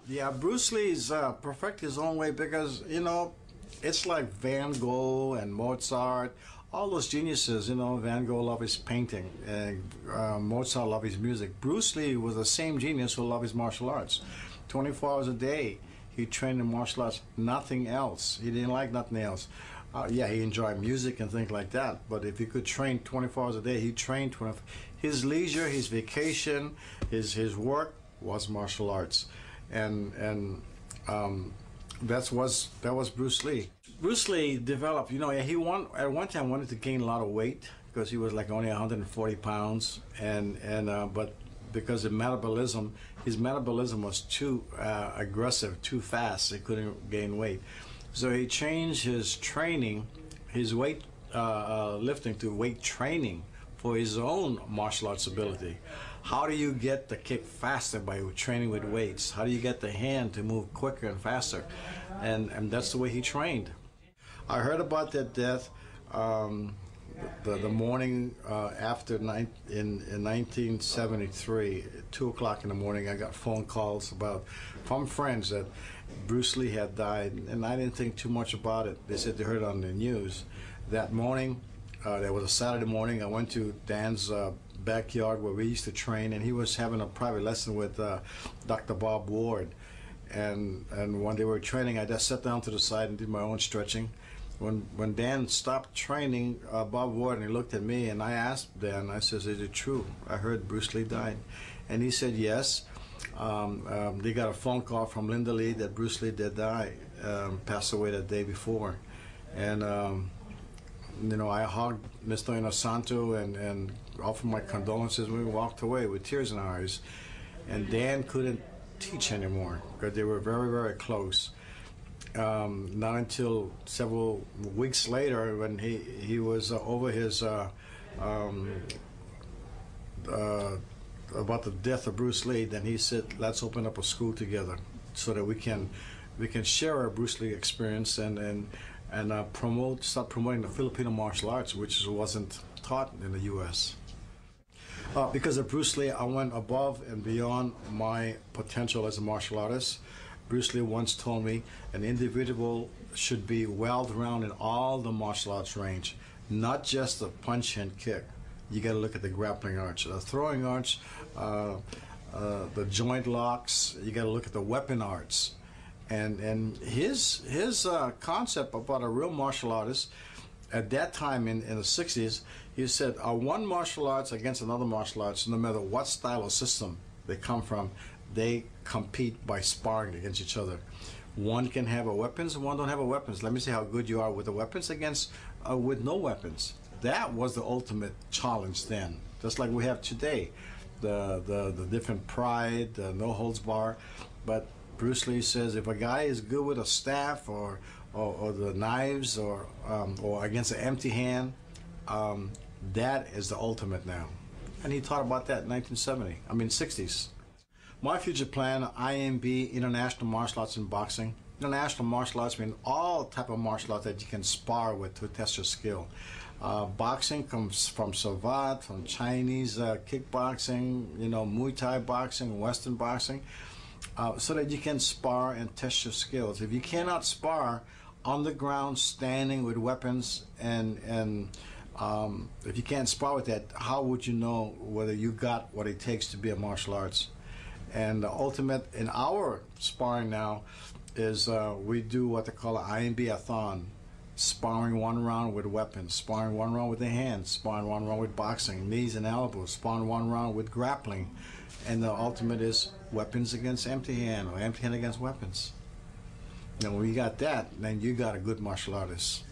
Yeah, Bruce Lee's perfect his own way because, you know, it's like Van Gogh and Mozart, all those geniuses, you know, Van Gogh loved his painting, and Mozart loved his music. Bruce Lee was the same genius who loved his martial arts. 24 hours a day, he trained in martial arts, nothing else. He didn't like nothing else. Yeah, he enjoyed music and things like that, but if he could train 24 hours a day, he trained 24. His leisure, his vacation, his work was martial arts. And that was Bruce Lee. Bruce Lee developed, you know, he at one time wanted to gain a lot of weight because he was like only 140 pounds, but because of his metabolism was too aggressive, too fast, he couldn't gain weight. So he changed his training, his weight lifting to weight training for his own martial arts ability. How do you get the kick faster? By training with weights. How do you get the hand to move quicker and faster? And that's the way he trained. I heard about that death the morning after in 1973, at 2 o'clock in the morning. I got phone calls from friends that Bruce Lee had died, and I didn't think too much about it. They said they heard it on the news. That morning, that was a Saturday morning, I went to Dan's backyard where we used to train, and he was having a private lesson with Dr. Bob Ward. And when they were training, I just sat down to the side and did my own stretching. When Dan stopped training, Bob Ward, and he looked at me, and I asked Dan, I said, is it true? I heard Bruce Lee died. And he said yes. They got a phone call from Linda Lee that Bruce Lee did die, passed away that day before. And you know, I hugged Mr. Inossanto and offered my condolences. We walked away with tears in our eyes. And Dan couldn't teach anymore because they were very, very close. Not until several weeks later, when he was over his about the death of Bruce Lee, then he said, let's open up a school together so that we can share our Bruce Lee experience and start promoting the Filipino martial arts, which wasn't taught in the U.S. Because of Bruce Lee, I went above and beyond my potential as a martial artist. Bruce Lee once told me an individual should be well-rounded in all the martial arts range, not just the punch and kick. You got to look at the grappling arts, the throwing arts, the joint locks. You got to look at the weapon arts. And his concept about a real martial artist at that time in the 60s, he said, one martial arts against another martial arts, no matter what style or system they come from, they compete by sparring against each other. One can have a weapons and one don't have a weapons. Let me see how good you are with the weapons against with no weapons. That was the ultimate challenge then, just like we have today. The different pride, the no holds bar. But Bruce Lee says if a guy is good with a staff or the knives or against an empty hand, that is the ultimate now. And he taught about that in 60s. My future plan, IMB, International Martial Arts in Boxing. International martial arts mean all type of martial arts that you can spar with to test your skill. Boxing comes from Savate, from Chinese kickboxing, you know, Muay Thai boxing, Western boxing, so that you can spar and test your skills. If you cannot spar on the ground, standing with weapons, and if you can't spar with that, how would you know whether you got what it takes to be a martial arts? And the ultimate in our sparring now is we do what they call an IMB-a-thon, sparring one round with weapons, sparring one round with the hands, sparring one round with boxing, knees and elbows, sparring one round with grappling. And the ultimate is weapons against empty hand or empty hand against weapons. Now when you got that, then you got a good martial artist.